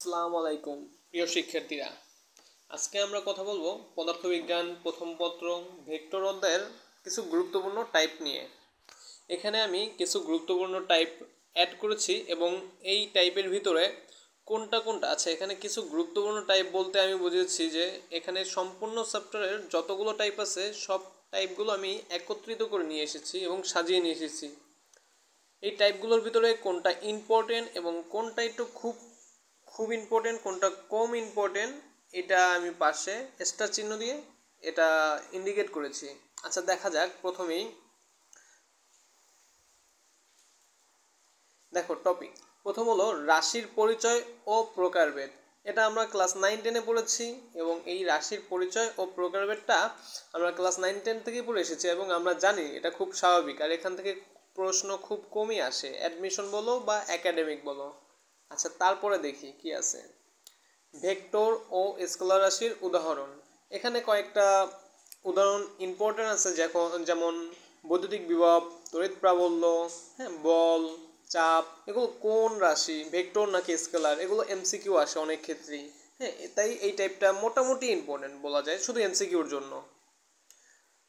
আসসালামু আলাইকুম প্রিয় শিক্ষার্থীরা। আজকে আমরা কথা বলবো পদার্থবিজ্ঞান প্রথম পত্র ভেক্টর অধ্যায়ের কিছু গুরুত্বপূর্ণ টাইপ নিয়ে। এখানে আমি কিছু গুরুত্বপূর্ণ টাইপ অ্যাড করেছি এবং এই টাইপের ভিতরে কোনটা কোনটা আছে, এখানে কিছু গুরুত্বপূর্ণ টাইপ বলতে আমি বুঝেছি যে এখানে সম্পূর্ণ চ্যাপ্টারের যতগুলো টাইপ আছে সব টাইপগুলো আমি একত্রিত করে নিয়ে এসেছি এবং সাজিয়ে নিয়ে এসেছি। এই টাইপগুলোর ভিতরে কোনটা ইম্পর্টেন্ট এবং কোনটা একটু খুব ইম্পর্টেন্ট, কোনটা কম ইম্পর্টেন্ট, এটা আমি পাশে স্টার চিহ্ন দিয়ে এটা ইন্ডিকেট করেছি। আচ্ছা, দেখা যাক। প্রথমেই দেখো, টপিক প্রথম হলো রাশির পরিচয় ও প্রকারভেদ। এটা আমরা ক্লাস 9-10-এ পড়েছি এবং এই রাশির পরিচয় ও প্রকারভেদটা আমরা ক্লাস 9-10 থেকেই পড়ে এসেছি এবং আমরা জানি এটা খুব স্বাভাবিক, আর এখান থেকে প্রশ্ন খুব কমই আসে, অ্যাডমিশন বলো বা একাডেমিক বলো। আচ্ছা, তারপরে দেখি কি আছে। ভেক্টর ও স্কেলার রাশির উদাহরণ। এখানে কয়েকটা উদাহরণ ইম্পর্টেন্ট আছে, যেমন বৈদ্যুতিক বিভব, তড়িৎ প্রাবল্য, হ্যাঁ, বল, চাপ। এগুলো কোন রাশি, ভেক্টর নাকি স্কেলার, এগুলো এমসিকিউ আসে অনেক ক্ষেত্রেই। হ্যাঁ, তাই এই টাইপটা মোটামুটি ইম্পর্টেন্ট বলা যায় শুধু এমসিকিউর জন্য।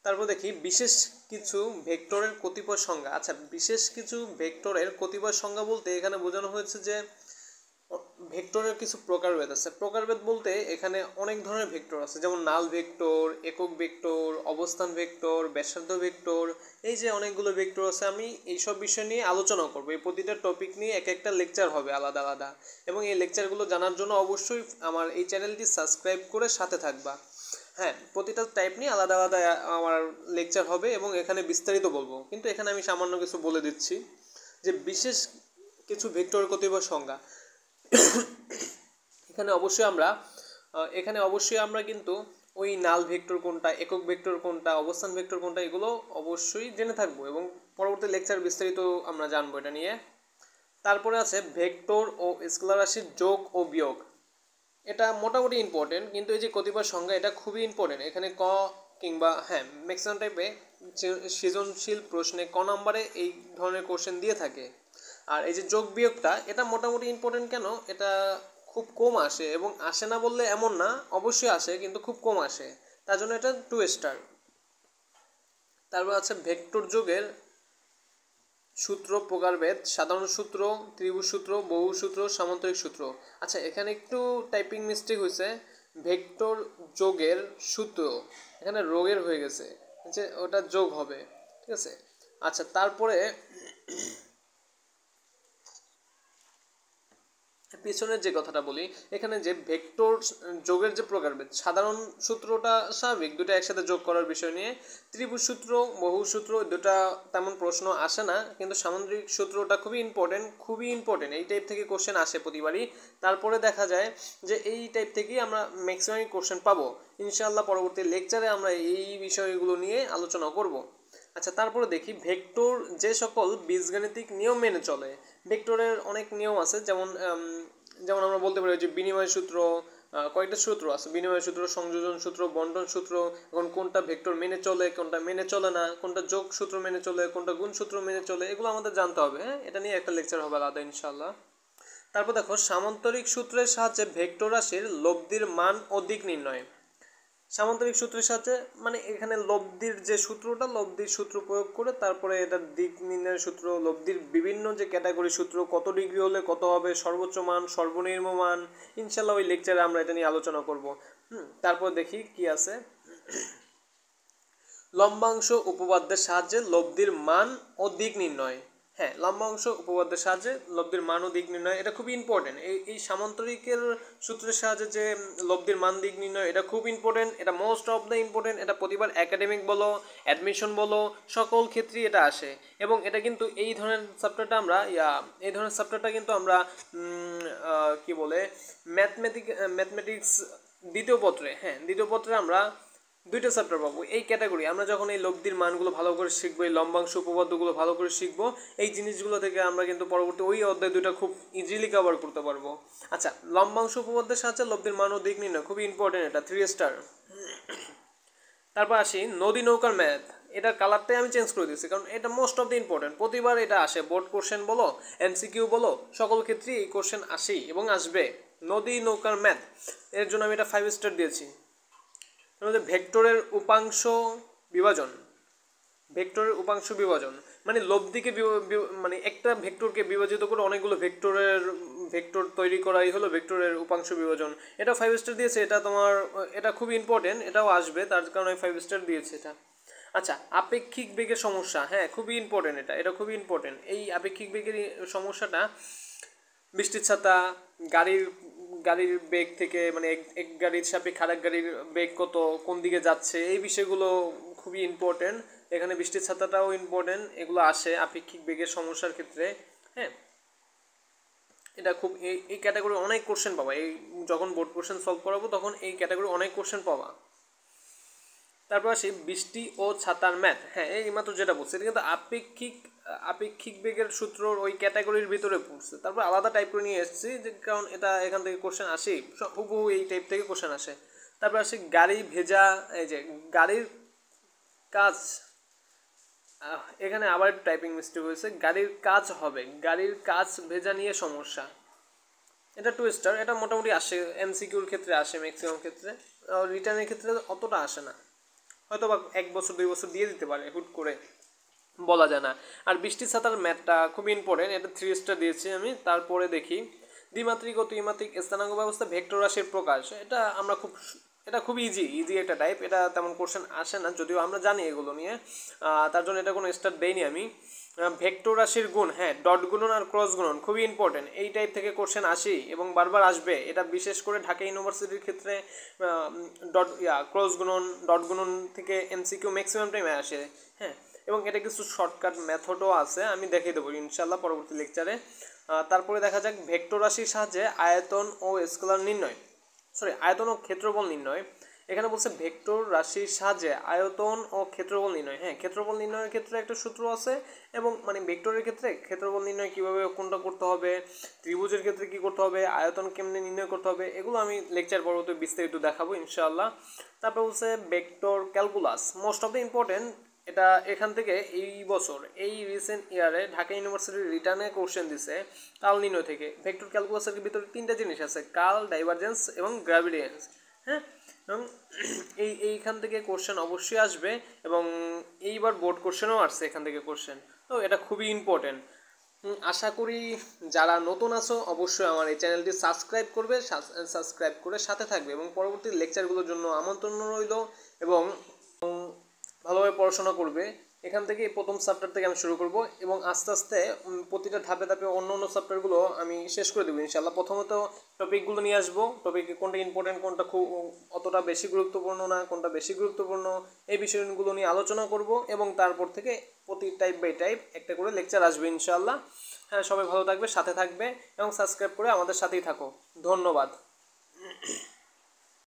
তারপর দেখি বিশেষ কিছু ভেক্টরের কতিপয় সংজ্ঞা। আচ্ছা, বিশেষ কিছু ভেক্টরের কতিপয় সংজ্ঞা বলতে এখানে বোঝানো হয়েছে যে ভেক্টরের কিছু প্রকারভেদ আছে। প্রকারভেদ বলতে এখানে অনেক ধরনের ভেক্টর আছে, যেমন নাল ভেক্টর, একক ভেক্টর, অবস্থান ভেক্টর, ব্যাসার্ধ ভেক্টর। এই যে অনেকগুলো ভেক্টর আছে, আমি এইসব বিষয় নিয়ে আলোচনা করবো। এই প্রতিটা টপিক নিয়ে এক একটা লেকচার হবে আলাদা আলাদা, এবং এই লেকচারগুলো জানার জন্য অবশ্যই আমার এই চ্যানেলটি সাবস্ক্রাইব করে সাথে থাকবা। হ্যাঁ, প্রতিটা টাইপ নিয়ে আলাদা আলাদা আমার লেকচার হবে এবং এখানে বিস্তারিত বলবো, কিন্তু এখানে আমি সামান্য কিছু বলে দিচ্ছি যে বিশেষ কিছু ভেক্টরের কতিপয় সংজ্ঞা। এখানে অবশ্যই আমরা কিন্তু ওই নাল ভেক্টর কোনটা, একক ভেক্টর কোনটা, অবস্থান ভেক্টর কোনটা, এগুলো অবশ্যই জেনে থাকবো এবং পরবর্তী লেকচার বিস্তারিত আমরা জানবো এটা নিয়ে। তারপরে আছে ভেক্টর ও স্কেলার রাশির যোগ ও বিয়োগ। এটা মোটামুটি ইম্পর্টেন্ট, কিন্তু এই যে কতিপয় সংজ্ঞা এটা খুবই ইম্পর্টেন্ট। এখানে ক কিংবা হ্যাঁ ম্যাক্সিমাম টাইপে সৃজনশীল প্রশ্নে ক নাম্বারে এই ধরনের কোশ্চেন দিয়ে থাকে। আর এই যে যোগ বিয়োগটা, এটা মোটামুটি ইম্পর্টেন্ট। কেন? এটা খুব কম আসে, এবং আসে না বললে এমন না, অবশ্যই আসে কিন্তু খুব কম আসে, তার জন্য এটা 2 স্টার। তারপর আছে ভেক্টর যোগের সূত্র, প্রকারভেদ, সাধারণ সূত্র, ত্রিভুজ সূত্র, বহু সূত্র, সামান্তরিক সূত্র। আচ্ছা, এখানে একটু টাইপিং মিস্টেক হয়েছে। ভেক্টর যোগের সূত্র, এখানে রোগের হয়ে গেছে, যে ওটা যোগ হবে, ঠিক আছে। আচ্ছা, তারপরে পিছনের যে কথাটা বলি, এখানে যে ভেক্টর যোগের যে প্রকারভেদ, সাধারণ সূত্রটা স্বাভাবিক, দুটো একসাথে যোগ করার বিষয় নিয়ে। ত্রিভুজ সূত্র, বহু সূত্র, দুটা তেমন প্রশ্ন আসে না, কিন্তু সামান্তরিক সূত্রটা খুবই ইম্পর্টেন্ট। এই টাইপ থেকে কোশ্চেন আসে প্রতিবারই। তারপরে দেখা যায় যে এই টাইপ থেকেই আমরা ম্যাক্সিমাম কোশ্চেন পাবো। ইনশাআল্লাহ পরবর্তী লেকচারে আমরা এই বিষয়গুলো নিয়ে আলোচনা করব। আচ্ছা, তারপরে দেখি ভেক্টর যে সকল বীজগাণিতিক নিয়ম মেনে চলে। ভেক্টরের অনেক নিয়ম আছে, যেমন আমরা বলতে পারি যে বিনিময় সূত্র, কয়েকটা সূত্র আছে, বিনিময় সূত্র, সংযোজন সূত্র, বন্টন সূত্র। এখন কোনটা ভেক্টর মেনে চলে, কোনটা মেনে চলে না, কোনটা যোগ সূত্র মেনে চলে, কোনটা গুণ সূত্র মেনে চলে, এগুলো আমাদের জানতে হবে। হ্যাঁ, এটা নিয়ে একটা লেকচার হবে আলাদা ইনশাআল্লাহ। তারপর দেখো সামান্তরিক সূত্রের সাহায্যে ভেক্টর রাশির লব্ধির মান ও দিক নির্ণয়। সামান্তরিক সূত্রের সাথে মানে এখানে লব্ধির যে সূত্রটা, লব্ধির সূত্র প্রয়োগ করে তারপরে এটার দিক নির্ণয়ের সূত্র, লব্ধির বিভিন্ন যে ক্যাটাগরি সূত্র, কত ডিগ্রি হলে কত হবে, সর্বোচ্চ মান, সর্বনিম্ন মান। ইনশাল্লাহ ওই লেকচারে আমরা এটা নিয়ে আলোচনা করব। তারপর দেখি কি আছে। লম্বাংশ উপপাদ্যের সাহায্যে লব্ধির মান ও দিক নির্ণয়। হ্যাঁ, লম্বাংশ উপপাদ্যের সাহায্যে লব্ধির মান ও দিক নির্ণয়, এটা খুব ইম্পর্টেন্ট। এই সামান্তরিকের সূত্রের সাহায্যে যে লব্ধির মান দিক নির্ণয়, এটা খুব ইম্পর্টেন্ট, এটা মোস্ট অফ দ্য ইম্পর্টেন্ট। এটা প্রতিবার একাডেমিক বলো, অ্যাডমিশন বলো, সকল ক্ষেত্রেই এটা আসে। এবং এটা কিন্তু এই ধরনের সাবজেক্টটা কিন্তু আমরা কি বলে ম্যাথমেটিক্স দ্বিতীয় পত্রে আমরা 2টা চ্যাপ্টার পাবো এই ক্যাটাগরি। আমরা যখন এই লব্ধির মানগুলো ভালো করে শিখবো, এই লম্বাংশ উপপাদ্যগুলো ভালো করে শিখবো, এই জিনিসগুলো থেকে আমরা কিন্তু পরবর্তী ওই অধ্যায় 2টা খুব ইজিলি কভার করতে পারবো। আচ্ছা, লম্বাংশ উপপাদ্যের সাহায্যে লব্ধির মান ও দিক নির্ণয় খুবই ইম্পর্টেন্ট, এটা 3 স্টার। তারপর আসি নদী নৌকার ম্যাথ। এটার কালারটাই আমি চেঞ্জ করে দিয়েছি, কারণ এটা মোস্ট অফ দ্য ইম্পর্টেন্ট। প্রতিবার এটা আসে, বোর্ড কোশ্চেন বলো, এমসিকিউ বলো, সকল ক্ষেত্রেই এই কোশ্চেন আসেই এবং আসবে। নদী নৌকার ম্যাথ, এর জন্য আমি এটা 5 স্টার দিয়েছি। এর মধ্যে ভেক্টরের উপাংশ বিভাজন, ভেক্টরের উপাংশ বিভাজন মানে লব্ধিকে মানে একটা ভেক্টরকে বিভাজিত করে অনেকগুলো ভেক্টর তৈরি করাই হলো ভেক্টরের উপাংশ বিভাজন। এটা 5 স্টার দিয়েছে। এটা তোমার এটা খুবই ইম্পর্টেন্ট, এটাও আসবে, তার কারণে 5 স্টার দিয়েছে এটা। আচ্ছা, আপেক্ষিক বেগের সমস্যা, হ্যাঁ খুবই ইম্পর্টেন্ট, এটা খুবই ইম্পর্টেন্ট। এই আপেক্ষিক বেগের সমস্যাটা বৃষ্টির ছাতা, গাড়ির গাড়ির বেগ থেকে মানে এক গাড়ির সাপেক্ষে আরেক গাড়ির বেগ কত, কোন দিকে যাচ্ছে, এই বিষয়গুলো খুবই ইম্পর্টেন্ট। এখানে বৃষ্টির ছাতাটাও ইম্পর্টেন্ট, এগুলো আসে আপেক্ষিক বেগের সমস্যার ক্ষেত্রে। হ্যাঁ, এটা খুব এই ক্যাটাগরি অনেক কোশ্চেন পাবা, এই যখন বোর্ড কোশ্চেন সলভ করাবো তখন এই ক্যাটাগরি অনেক কোশ্চেন পাবা। তারপর আসি বৃষ্টি ও ছাতার ম্যাথ। হ্যাঁ, এই মাত্র যেটা বলছে এটা কিন্তু আপেক্ষিক বেগের সূত্র ওই ক্যাটাগরির ভিতরে পড়ছে, তারপর আলাদা টাইপ করে নিয়ে এসেছি যে কারণ এটা এখান থেকে কোশ্চেন আসে, হুবহু এই টাইপ থেকে কোশ্চেন আসে। তারপর আসি গাড়ি ভেজা, এই যে গাড়ির কাজ, এখানে আবার টাইপিং মিস্টেক হয়েছে, গাড়ির কাজ হবে, গাড়ির কাজ ভেজা নিয়ে সমস্যা। এটা 2 স্টার, এটা মোটামুটি আসে, এমসিকিউর ক্ষেত্রে আসে ম্যাক্সিমাম ক্ষেত্রে, রিটার্নের ক্ষেত্রে অতটা আসে না, হয়তো বা 1 বছর 2 বছর দিয়ে দিতে পারে, হুট করে বলা যায় না। আর বৃষ্টির ছাতার ম্যাথটা খুবই ইম্পর্টেন্ট, এটা 3 স্টার দিয়েছি আমি। তারপরে দেখি দ্বিমাত্রিক ও ত্রিমাত্রিক স্থানাঙ্ক ব্যবস্থা ভেক্টর রাশির প্রকাশ, এটা খুব ইজি একটা টাইপ, এটা তেমন কোশ্চেন আসে না, যদিও আমরা জানি এগুলো নিয়ে, তার জন্য এটা কোনো স্টার দেইনি আমি। ভেক্টর রাশির গুণ, হ্যাঁ ডট গুণন আর ক্রস গুণন খুবই ইম্পর্টেন্ট, এই টাইপ থেকে কোশ্চেন আসেই এবং বারবার আসবে। এটা বিশেষ করে ঢাকা ইউনিভার্সিটির ক্ষেত্রে ক্রস গুণন ডট গুণন থেকে এমসিকিউ ম্যাক্সিমাম টাইমে আসে। হ্যাঁ, এবং এটা কিছু শর্টকাট মেথডও আছে, আমি দেখিয়ে দেবো ইনশাল্লাহ পরবর্তী লেকচারে। তারপরে দেখা যাক ভেক্টর রাশির সাহায্যে আয়তন ও স্কেলার নির্ণয়, আয়তন ও ক্ষেত্রফল নির্ণয়। এখানে বলছে ভেক্টর রাশির সাহায্যে আয়তন ও ক্ষেত্রফল নির্ণয়। হ্যাঁ, ক্ষেত্রফল নির্ণয়ের ক্ষেত্রে একটা সূত্র আছে, এবং মানে ভেক্টরের ক্ষেত্রে ক্ষেত্রফল নির্ণয় কীভাবে কোনটা করতে হবে, ত্রিভুজের ক্ষেত্রে কী করতে হবে, আয়তন কেমনে নির্ণয় করতে হবে, এগুলো আমি লেকচার পরবর্তী বিস্তারিত দেখাবো ইনশাআল্লাহ। তারপর বলছে vector calculus, most of the important. এটা এখান থেকে এই বছর এই রিসেন্ট ইয়ারে ঢাকা ইউনিভার্সিটির রিটার্নে কোশ্চেন দিছে কাল নির্ণয় থেকে। ভেক্টর ক্যালকুলাসের ভিতরে 3টা জিনিস আছে, কাল, ডাইভারজেন্স এবং গ্র্যাভিটেন্স। হ্যাঁ, এবং এইখান থেকে কোশ্চেন অবশ্যই আসবে, এবং এইবার বোর্ড কোশ্চেনও আসছে এখান থেকে কোশ্চেন, তো এটা খুবই ইম্পর্টেন্ট। আশা করি যারা নতুন আছো অবশ্যই আমার এই চ্যানেলটি সাবস্ক্রাইব করবে, সাবস্ক্রাইব করে সাথে থাকবে, এবং পরবর্তী লেকচারগুলোর জন্য আমন্ত্রণ রইল, এবং ভালোভাবে পড়াশোনা করবে। এখান থেকে প্রথম চ্যাপ্টার থেকে আমি শুরু করব, এবং আস্তে আস্তে প্রতিটা ধাপে ধাপে অন্য অন্য চ্যাপ্টারগুলো আমি শেষ করে দেবো ইনশাল্লাহ। প্রথমত টপিকগুলো নিয়ে আসবো, টপিকে কোনটা ইম্পর্টেন্ট, কোনটা খুব অতটা বেশি গুরুত্বপূর্ণ না, কোনটা বেশি গুরুত্বপূর্ণ, এই বিষয়গুলো নিয়ে আলোচনা করব, এবং তারপর থেকে প্রতি টাইপ বাই টাইপ একটা করে লেকচার আসবে ইনশাল্লাহ। হ্যাঁ, সবাই ভালো থাকবে, সাথে থাকবে, এবং সাবস্ক্রাইব করে আমাদের সাথেই থাকো। ধন্যবাদ।